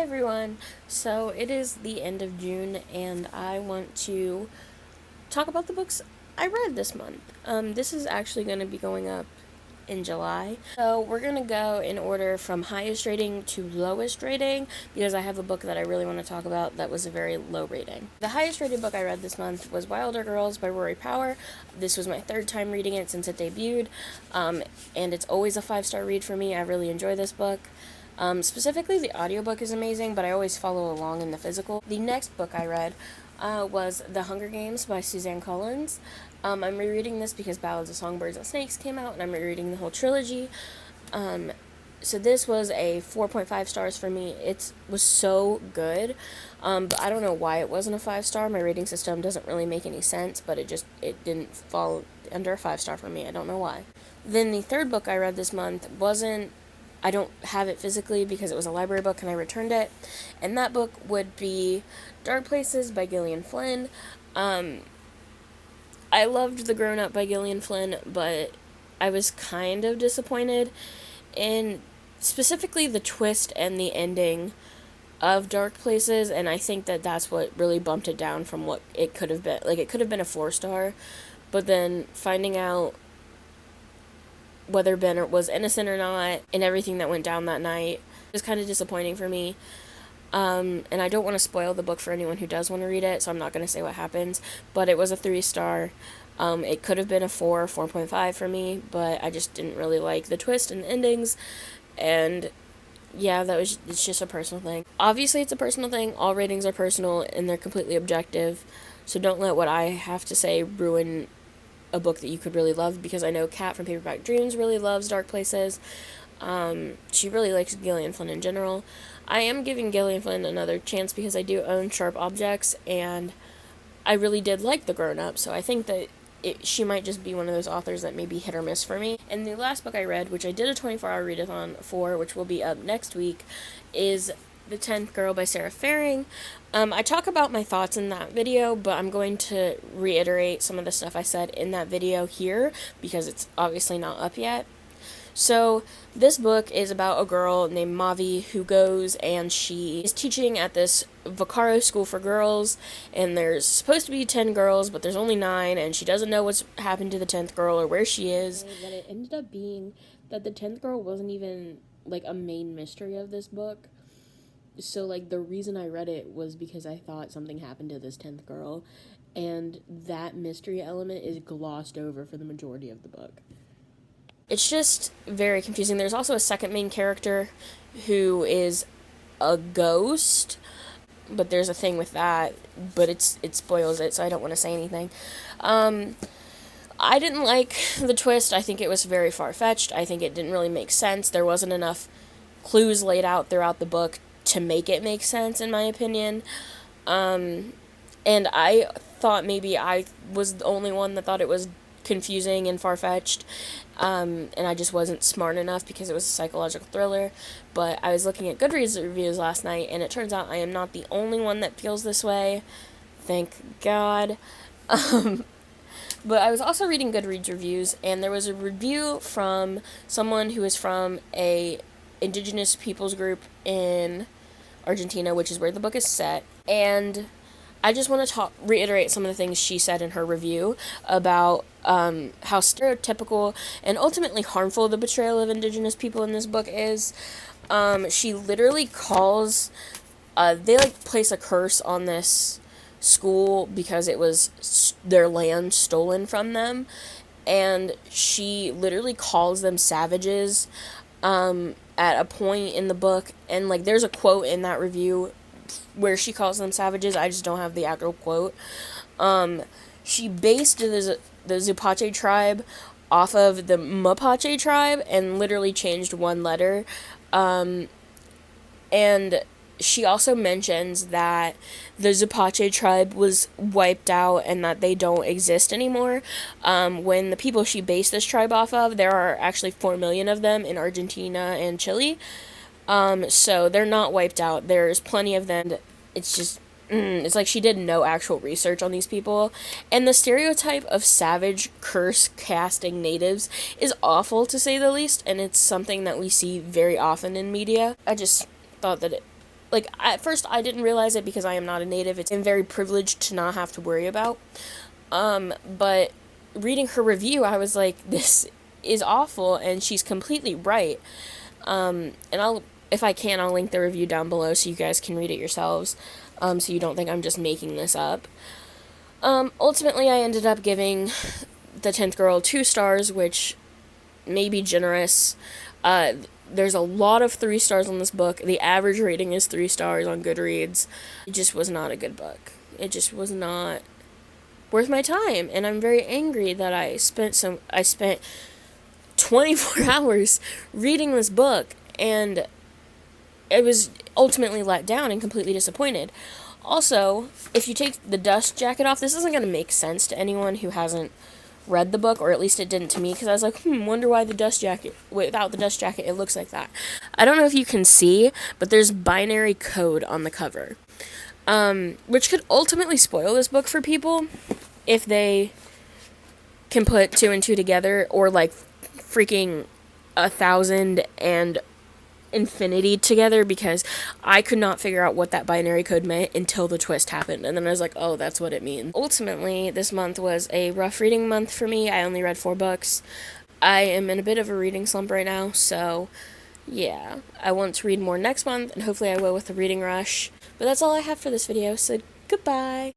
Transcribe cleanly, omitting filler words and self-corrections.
everyone. So it is the end of June, and I want to talk about the books I read this month. This is actually going to be going up in July. So we're going to go in order from highest rating to lowest rating because I have a book that I really want to talk about that was a very low rating. The highest rated book I read this month was Wilder Girls by Rory Power. This was my third time reading it since it debuted, and it's always a 5-star read for me. I really enjoy this book. Specifically, the audiobook is amazing, but I always follow along in the physical. The next book I read was The Hunger Games by Suzanne Collins. I'm rereading this because Ballads of Songbirds and Snakes came out, and I'm rereading the whole trilogy. So this was a 4.5 stars for me. It was so good, but I don't know why it wasn't a 5-star. My rating system doesn't really make any sense, but it didn't fall under a 5-star for me. I don't know why. Then the third book I read this month I don't have it physically because it was a library book and I returned it. And that book would be Dark Places by Gillian Flynn. I loved The Grown Up by Gillian Flynn, but I was kind of disappointed in specifically the twist and the ending of Dark Places, and I think that that's what really bumped it down from what it could have been. Like, it could have been a 4-star, but then finding out whether Ben was innocent or not and everything that went down that night was kind of disappointing for me. And I don't want to spoil the book for anyone who does want to read it, so I'm not going to say what happens, but it was a 3-star. It could have been a 4.5 for me, but I just didn't really like the twist and the endings, and yeah, it's just a personal thing. Obviously, it's a personal thing. All ratings are personal, and they're completely objective, so don't let what I have to say ruin a book that you could really love, because I know Kat from Paperback Dreams really loves Dark Places. She really likes Gillian Flynn in general. I am giving Gillian Flynn another chance because I do own Sharp Objects, and I really did like The Grown Up, so I think that she might just be one of those authors that may be hit or miss for me. And the last book I read, which I did a 24-hour readathon for, which will be up next week, is The 10th Girl by Sarah Faring. I talk about my thoughts in that video, but I'm going to reiterate some of the stuff I said in that video here because it's obviously not up yet. So, this book is about a girl named Mavi who goes and she is teaching at this Vaccaro school for girls, and there's supposed to be 10 girls, but there's only 9, and she doesn't know what's happened to the 10th girl or where she is. But it ended up being that the 10th girl wasn't even, like, a main mystery of this book. So, like, the reason I read it was because I thought something happened to this 10th girl, and that mystery element is glossed over for the majority of the book. It's just very confusing. There's also a second main character who is a ghost, but there's a thing with that, but it spoils it, so I don't want to say anything. I didn't like the twist. I think it was very far-fetched. I think it didn't really make sense. There wasn't enough clues laid out throughout the book to make it make sense, in my opinion. And I thought maybe I was the only one that thought it was confusing and far-fetched, and I just wasn't smart enough because it was a psychological thriller. But I was looking at Goodreads reviews last night, and it turns out I am not the only one that feels this way. Thank God. But I was also reading Goodreads reviews, and there was a review from someone who is from a indigenous peoples group in Argentina, which is where the book is set, and I just want to reiterate some of the things she said in her review about how stereotypical and ultimately harmful the betrayal of indigenous people in this book is. She literally calls, they place a curse on this school because it was their land stolen from them, and she literally calls them savages at a point in the book, and there's a quote in that review where she calls them savages. I just don't have the actual quote. She based the Zupache tribe off of the Mapache tribe and literally changed one letter. And she also mentions that the Zupache tribe was wiped out and that they don't exist anymore. When the people she based this tribe off of, there are actually 4 million of them in Argentina and Chile. So they're not wiped out. There's plenty of them. It's just, it's like she did no actual research on these people. And the stereotype of savage, curse-casting natives is awful, to say the least, and it's something that we see very often in media. I just thought that like, at first I didn't realize it because I am not a native. I'm very privileged to not have to worry about. But reading her review, I was like, this is awful, and she's completely right. And if I can, I'll link the review down below so you guys can read it yourselves, so you don't think I'm just making this up. Ultimately, I ended up giving The 10th Girl 2 stars, which may be generous. There's a lot of 3 stars on this book. The average rating is 3 stars on Goodreads. It just was not a good book. It just was not worth my time, and I'm very angry that I spent 24 hours reading this book, and I was ultimately let down and completely disappointed. Also, if you take the dust jacket off, this isn't going to make sense to anyone who hasn't read the book, or at least it didn't to me, because I was like, wonder why without the dust jacket, it looks like that. I don't know if you can see, but there's binary code on the cover, which could ultimately spoil this book for people if they can put 2 and 2 together, or like freaking 1,000 and infinity together, because I could not figure out what that binary code meant until the twist happened, and then I was like, oh, that's what it means. Ultimately, this month was a rough reading month for me. I only read 4 books. I am in a bit of a reading slump right now, so yeah, I want to read more next month, and hopefully I will with the reading rush. But that's all I have for this video, so goodbye!